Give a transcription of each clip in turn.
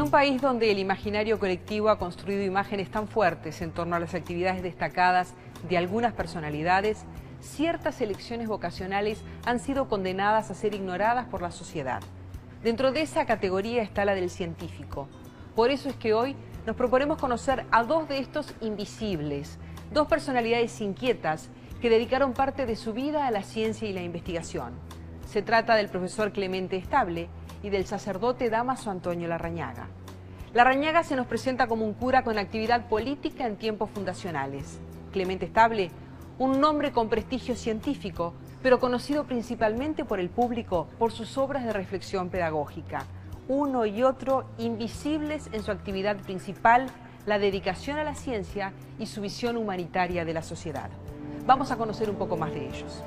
un país donde el imaginario colectivo ha construido imágenes tan fuertes en torno a las actividades destacadas de algunas personalidades, ciertas elecciones vocacionales han sido condenadas a ser ignoradas por la sociedad. Dentro de esa categoría está la del científico. Por eso es que hoy nos proponemos conocer a dos de estos invisibles, dos personalidades inquietas que dedicaron parte de su vida a la ciencia y la investigación. Se trata del profesor Clemente Estable y del sacerdote Dámaso Antonio Larrañaga. Larrañaga se nos presenta como un cura con actividad política en tiempos fundacionales. Clemente Estable, un nombre con prestigio científico, pero conocido principalmente por el público por sus obras de reflexión pedagógica. Uno y otro invisibles en su actividad principal, la dedicación a la ciencia y su visión humanitaria de la sociedad. Vamos a conocer un poco más de ellos.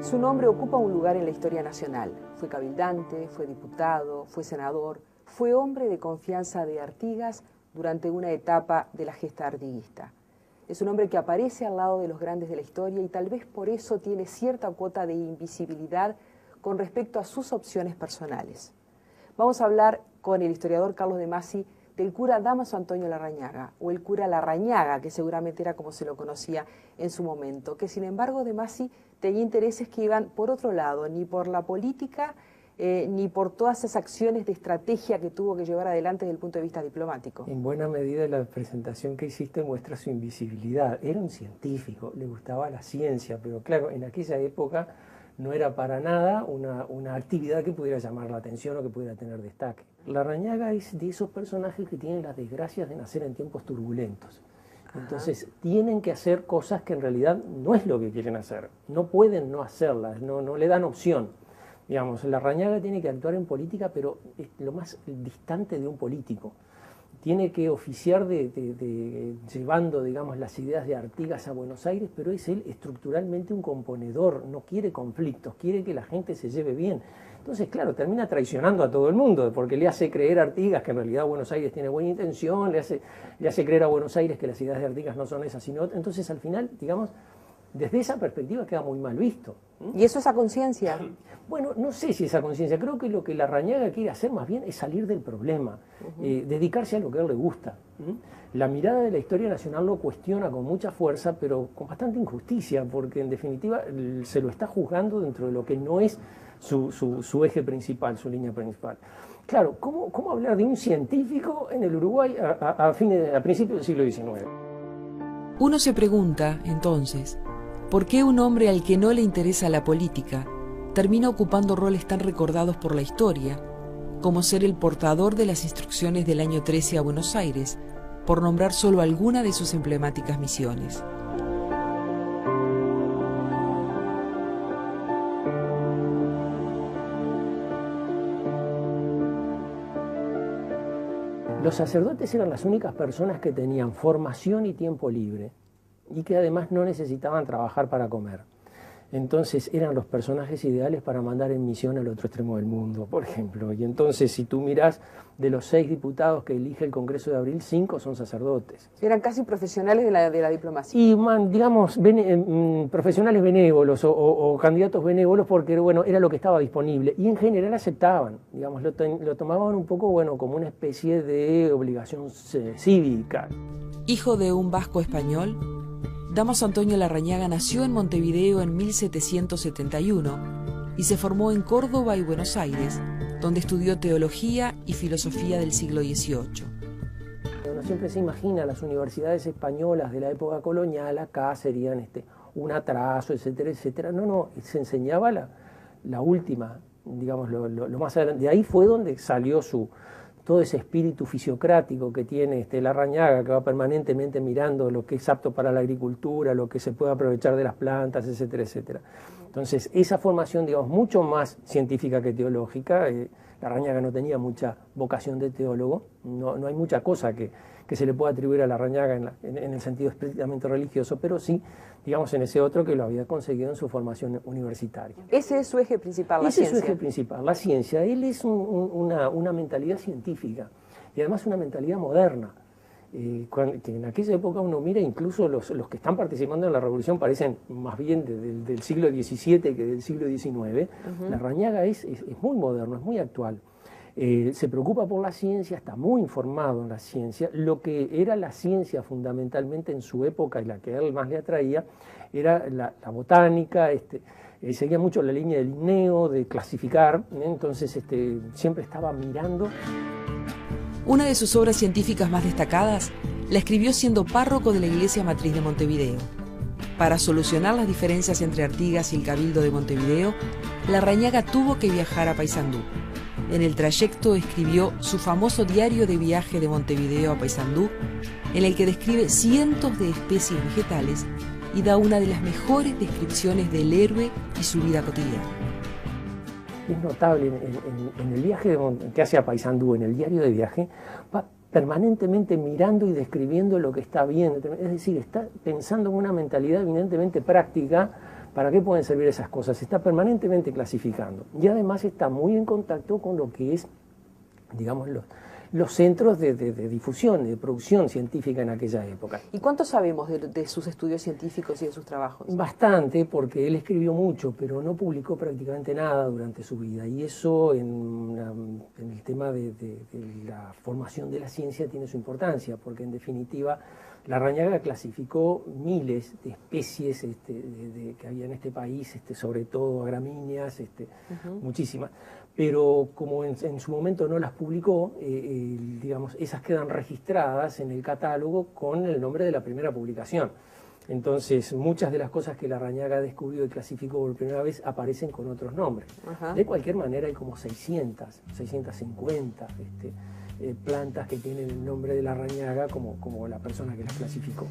Su nombre ocupa un lugar en la historia nacional. Fue cabildante, fue diputado, fue senador, fue hombre de confianza de Artigas durante una etapa de la gesta artiguista. Es un hombre que aparece al lado de los grandes de la historia y tal vez por eso tiene cierta cuota de invisibilidad con respecto a sus opciones personales. Vamos a hablar con el historiador Carlos de Masi del cura Dámaso Antonio Larrañaga, o el cura Larrañaga, que seguramente era como se lo conocía en su momento, que sin embargo de Masi tenía intereses que iban por otro lado, ni por la política, ni por todas esas acciones de estrategia que tuvo que llevar adelante desde el punto de vista diplomático. En buena medida la presentación que hiciste muestra su invisibilidad. Era un científico, le gustaba la ciencia, pero claro, en aquella época no era para nada una actividad que pudiera llamar la atención o que pudiera tener destaque. Larrañaga es de esos personajes que tienen las desgracias de nacer en tiempos turbulentos. Entonces tienen que hacer cosas que en realidad no es lo que quieren hacer. No pueden no hacerlas, no le dan opción. Digamos, Larrañaga tiene que actuar en política, pero es lo más distante de un político. Tiene que oficiar llevando, digamos, las ideas de Artigas a Buenos Aires, pero es él estructuralmente un componedor, no quiere conflictos, quiere que la gente se lleve bien. Entonces, claro, termina traicionando a todo el mundo, porque le hace creer a Artigas que en realidad Buenos Aires tiene buena intención, le hace creer a Buenos Aires que las ideas de Artigas no son esas, sino... Entonces, al final, digamos, desde esa perspectiva queda muy mal visto. ¿Y eso es a conciencia? Bueno, no sé si esa conciencia. Creo que lo que Larrañaga quiere hacer más bien es salir del problema, dedicarse a lo que a él le gusta. La mirada de la historia nacional lo cuestiona con mucha fuerza, pero con bastante injusticia, porque en definitiva se lo está juzgando dentro de lo que no es su eje principal, su línea principal. Claro, ¿cómo hablar de un científico en el Uruguay a principios del siglo XIX? Uno se pregunta, entonces, ¿por qué un hombre al que no le interesa la política termina ocupando roles tan recordados por la historia, como ser el portador de las instrucciones del año 13 a Buenos Aires, por nombrar solo alguna de sus emblemáticas misiones? Los sacerdotes eran las únicas personas que tenían formación y tiempo libre y que además no necesitaban trabajar para comer. Entonces eran los personajes ideales para mandar en misión al otro extremo del mundo, por ejemplo. Y entonces si tú mirás de los 6 diputados que elige el Congreso de Abril, 5 son sacerdotes. Eran casi profesionales de la diplomacia. Y digamos, profesionales benévolos o candidatos benévolos porque bueno, era lo que estaba disponible. Y en general aceptaban, digamos, lo tomaban un poco bueno, como una especie de obligación cívica. Hijo de un vasco español, Dámaso Antonio Larrañaga nació en Montevideo en 1771 y se formó en Córdoba y Buenos Aires, donde estudió teología y filosofía del siglo XVIII. Uno siempre se imagina las universidades españolas de la época colonial, acá serían un atraso, etcétera, etcétera. No, se enseñaba la última, digamos, lo más adelante. De ahí fue donde salió todo ese espíritu fisiocrático que tiene Larrañaga, que va permanentemente mirando lo que es apto para la agricultura, lo que se puede aprovechar de las plantas, etcétera, etcétera. Entonces, esa formación, digamos, mucho más científica que teológica, Larrañaga no tenía mucha vocación de teólogo, no hay mucha cosa que se le pueda atribuir a Larrañaga en el sentido estrictamente religioso, pero sí, digamos, en ese otro que lo había conseguido en su formación universitaria. Ese es su eje principal, la ciencia. Ese es su eje principal, la ciencia. Él es una mentalidad científica y además una mentalidad moderna. Que en aquella época uno mira, incluso los que están participando en la revolución parecen más bien del siglo XVII que del siglo XIX. Larrañaga es muy moderno, es muy actual. Se preocupa por la ciencia, está muy informado en la ciencia. Lo que era la ciencia fundamentalmente en su época y la que a él más le atraía era la botánica. Seguía mucho la línea del Linneo, de clasificar, entonces siempre estaba mirando. Una de sus obras científicas más destacadas la escribió siendo párroco de la Iglesia Matriz de Montevideo. Para solucionar las diferencias entre Artigas y el Cabildo de Montevideo, Larrañaga tuvo que viajar a Paysandú. En el trayecto escribió su famoso diario de viaje de Montevideo a Paysandú, en el que describe cientos de especies vegetales y da una de las mejores descripciones del héroe y su vida cotidiana. Es notable en el viaje que hace a Paysandú, en el diario de viaje, va permanentemente mirando y describiendo lo que está viendo. Es decir, está pensando en una mentalidad evidentemente práctica. ¿Para qué pueden servir esas cosas? Está permanentemente clasificando. Y además está muy en contacto con lo que es, digamos, los centros de difusión, de producción científica en aquella época. ¿Y cuánto sabemos de sus estudios científicos y de sus trabajos? Bastante, porque él escribió mucho, pero no publicó prácticamente nada durante su vida. Y eso en el tema de la formación de la ciencia tiene su importancia, porque en definitiva Larrañaga clasificó miles de especies que había en este país, sobre todo gramíneas, muchísimas. Pero como en su momento no las publicó, digamos, esas quedan registradas en el catálogo con el nombre de la primera publicación. Entonces, muchas de las cosas que Larrañaga descubrió y clasificó por primera vez aparecen con otros nombres. De cualquier manera, hay como 650 plantas que tienen el nombre de Larrañaga como la persona que las clasificó.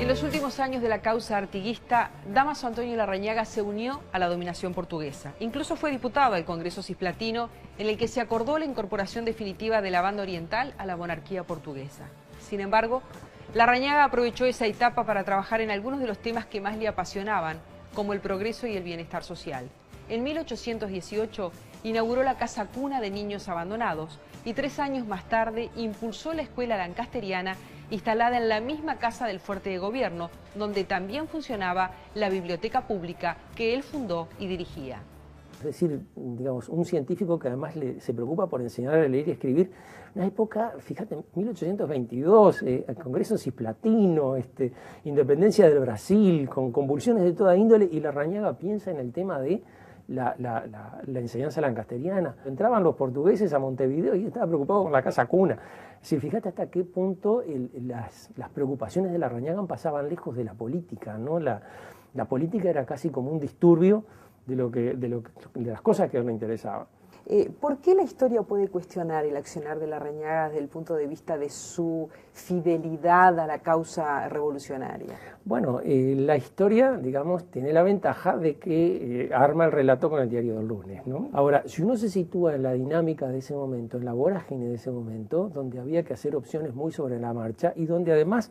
En los últimos años de la causa artiguista, Dámaso Antonio Larrañaga se unió a la dominación portuguesa. Incluso fue diputado al Congreso Cisplatino, en el que se acordó la incorporación definitiva de la banda oriental a la monarquía portuguesa. Sin embargo, Larrañaga aprovechó esa etapa para trabajar en algunos de los temas que más le apasionaban, como el progreso y el bienestar social. En 1818 inauguró la Casa Cuna de Niños Abandonados y 3 años más tarde impulsó la Escuela Lancasteriana, instalada en la misma casa del Fuerte de Gobierno, donde también funcionaba la biblioteca pública que él fundó y dirigía. Es decir, digamos, un científico que además se preocupa por enseñar a leer y escribir. Una época, fíjate, 1822, el Congreso Cisplatino, independencia del Brasil, con convulsiones de toda índole, y Larrañaga piensa en el tema de la enseñanza lancasteriana. Entraban los portugueses a Montevideo y estaba preocupado con la Casa Cuna. Es decir, fíjate hasta qué punto las preocupaciones de Larrañaga pasaban lejos de la política, ¿no? La política era casi como un disturbio de las cosas que a él le interesaban. ¿Por qué la historia puede cuestionar el accionar de Larrañaga desde el punto de vista de su fidelidad a la causa revolucionaria? Bueno, la historia, digamos, tiene la ventaja de que arma el relato con el diario del lunes, ¿no? Ahora, si uno se sitúa en la dinámica de ese momento, en la vorágine de ese momento, donde había que hacer opciones muy sobre la marcha y donde además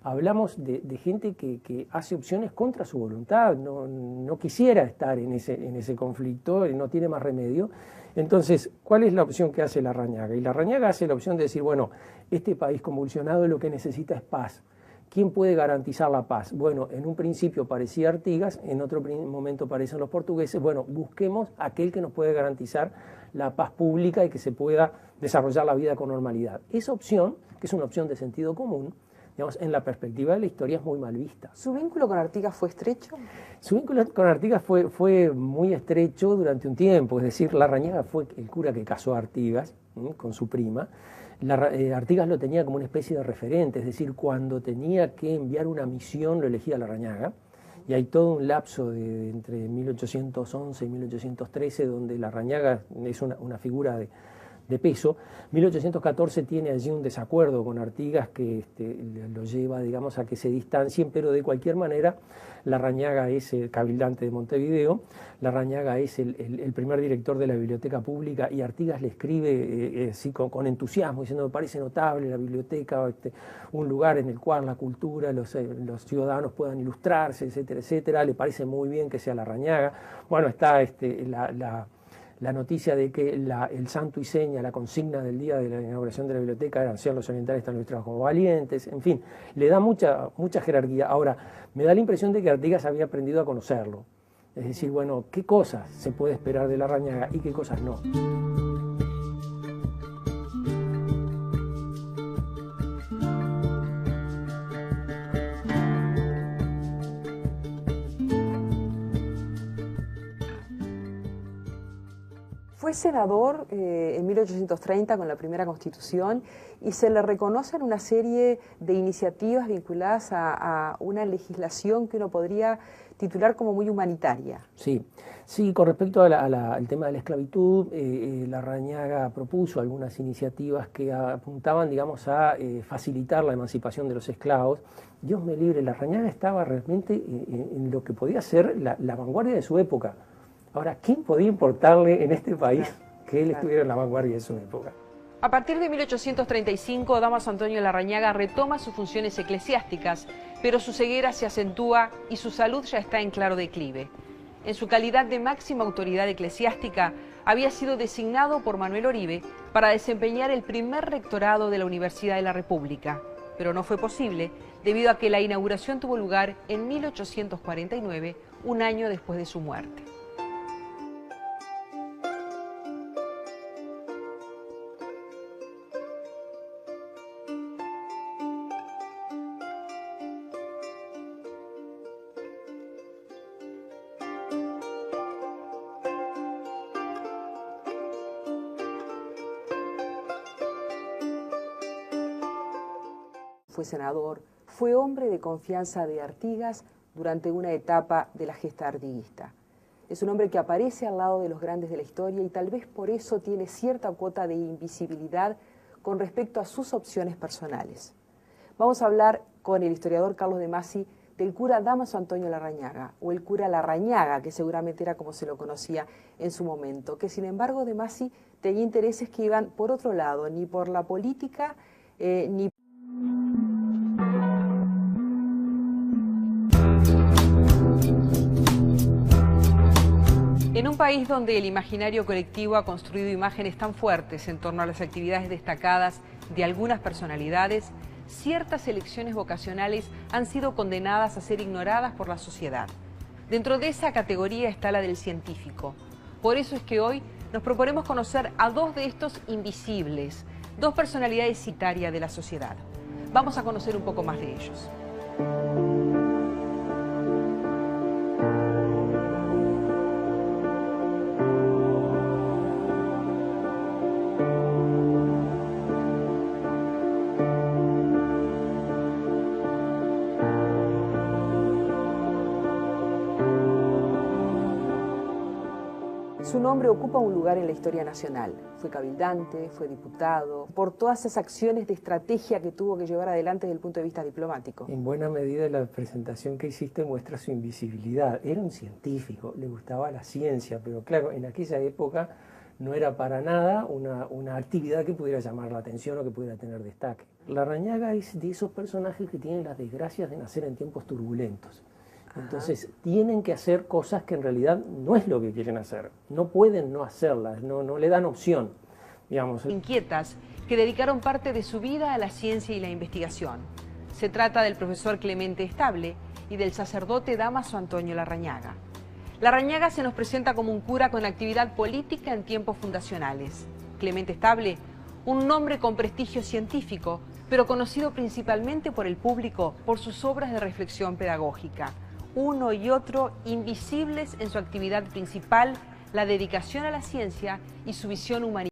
hablamos de gente que hace opciones contra su voluntad, no quisiera estar en ese conflicto, no tiene más remedio. Entonces, ¿cuál es la opción que hace Larrañaga? Y Larrañaga hace la opción de decir, bueno, este país convulsionado lo que necesita es paz. ¿Quién puede garantizar la paz? Bueno, en un principio parecía Artigas, en otro momento parecen los portugueses. Bueno, busquemos aquel que nos puede garantizar la paz pública y que se pueda desarrollar la vida con normalidad. Esa opción, que es una opción de sentido común, digamos, en la perspectiva de la historia es muy mal vista. ¿Su vínculo con Artigas fue estrecho? Su vínculo con Artigas fue muy estrecho durante un tiempo, es decir, Larrañaga fue el cura que casó a Artigas con su prima. Artigas lo tenía como una especie de referente, es decir, cuando tenía que enviar una misión lo elegía Larrañaga, y hay todo un lapso entre 1811 y 1813 donde Larrañaga es una figura de peso. 1814 tiene allí un desacuerdo con Artigas que lo lleva, digamos, a que se distancien, pero de cualquier manera Larrañaga es el cabildante de Montevideo, Larrañaga es el primer director de la biblioteca pública y Artigas le escribe así con entusiasmo, diciendo: me parece notable la biblioteca, un lugar en el cual la cultura, los ciudadanos puedan ilustrarse, etcétera, etcétera, le parece muy bien que sea Larrañaga. Bueno, está la noticia de que el santo y seña, la consigna del día de la inauguración de la biblioteca eran: sean los orientales tan ilustrados como valientes. En fin, le da mucha jerarquía. Ahora, me da la impresión de que Artigas había aprendido a conocerlo. Es decir, bueno, qué cosas se puede esperar de Larrañaga y qué cosas no. Fue senador en 1830 con la primera Constitución y se le reconocen una serie de iniciativas vinculadas a una legislación que uno podría titular como muy humanitaria. Sí, con respecto al tema de la esclavitud, Larrañaga propuso algunas iniciativas que apuntaban, digamos, a facilitar la emancipación de los esclavos. Dios me libre, Larrañaga estaba realmente en lo que podía ser la vanguardia de su época. Ahora, ¿quién podía importarle en este país que él estuviera en la vanguardia de su época? A partir de 1835, Dámaso Antonio Larrañaga retoma sus funciones eclesiásticas, pero su ceguera se acentúa y su salud ya está en claro declive. En su calidad de máxima autoridad eclesiástica, había sido designado por Manuel Oribe para desempeñar el primer rectorado de la Universidad de la República, pero no fue posible debido a que la inauguración tuvo lugar en 1849, un año después de su muerte. Fue senador, fue hombre de confianza de Artigas durante una etapa de la gesta artiguista. Es un hombre que aparece al lado de los grandes de la historia y tal vez por eso tiene cierta cuota de invisibilidad con respecto a sus opciones personales. Vamos a hablar con el historiador Carlos de Masi del cura Dámaso Antonio Larrañaga, o el cura Larrañaga, que seguramente era como se lo conocía en su momento, que sin embargo de Masi tenía intereses que iban por otro lado, ni por la política, ni en un país donde el imaginario colectivo ha construido imágenes tan fuertes en torno a las actividades destacadas de algunas personalidades, ciertas elecciones vocacionales han sido condenadas a ser ignoradas por la sociedad. Dentro de esa categoría está la del científico. Por eso es que hoy nos proponemos conocer a dos de estos invisibles, dos personalidades citarias de la sociedad. Vamos a conocer un poco más de ellos. Su nombre ocupa un lugar en la historia nacional. Fue cabildante, fue diputado, por todas esas acciones de estrategia que tuvo que llevar adelante desde el punto de vista diplomático. En buena medida la presentación que hiciste muestra su invisibilidad. Era un científico, le gustaba la ciencia, pero claro, en aquella época no era para nada una actividad que pudiera llamar la atención o que pudiera tener destaque. Larrañaga es de esos personajes que tienen las desgracias de nacer en tiempos turbulentos. Entonces tienen que hacer cosas que en realidad no es lo que quieren hacer, no pueden no hacerlas, no le dan opción, digamos. Inquietas que dedicaron parte de su vida a la ciencia y la investigación. Se trata del profesor Clemente Estable y del sacerdote Dámaso Antonio Larrañaga. Larrañaga se nos presenta como un cura con actividad política en tiempos fundacionales. Clemente Estable, un nombre con prestigio científico, pero conocido principalmente por el público por sus obras de reflexión pedagógica. Uno y otro invisibles en su actividad principal, la dedicación a la ciencia y su visión humanitaria.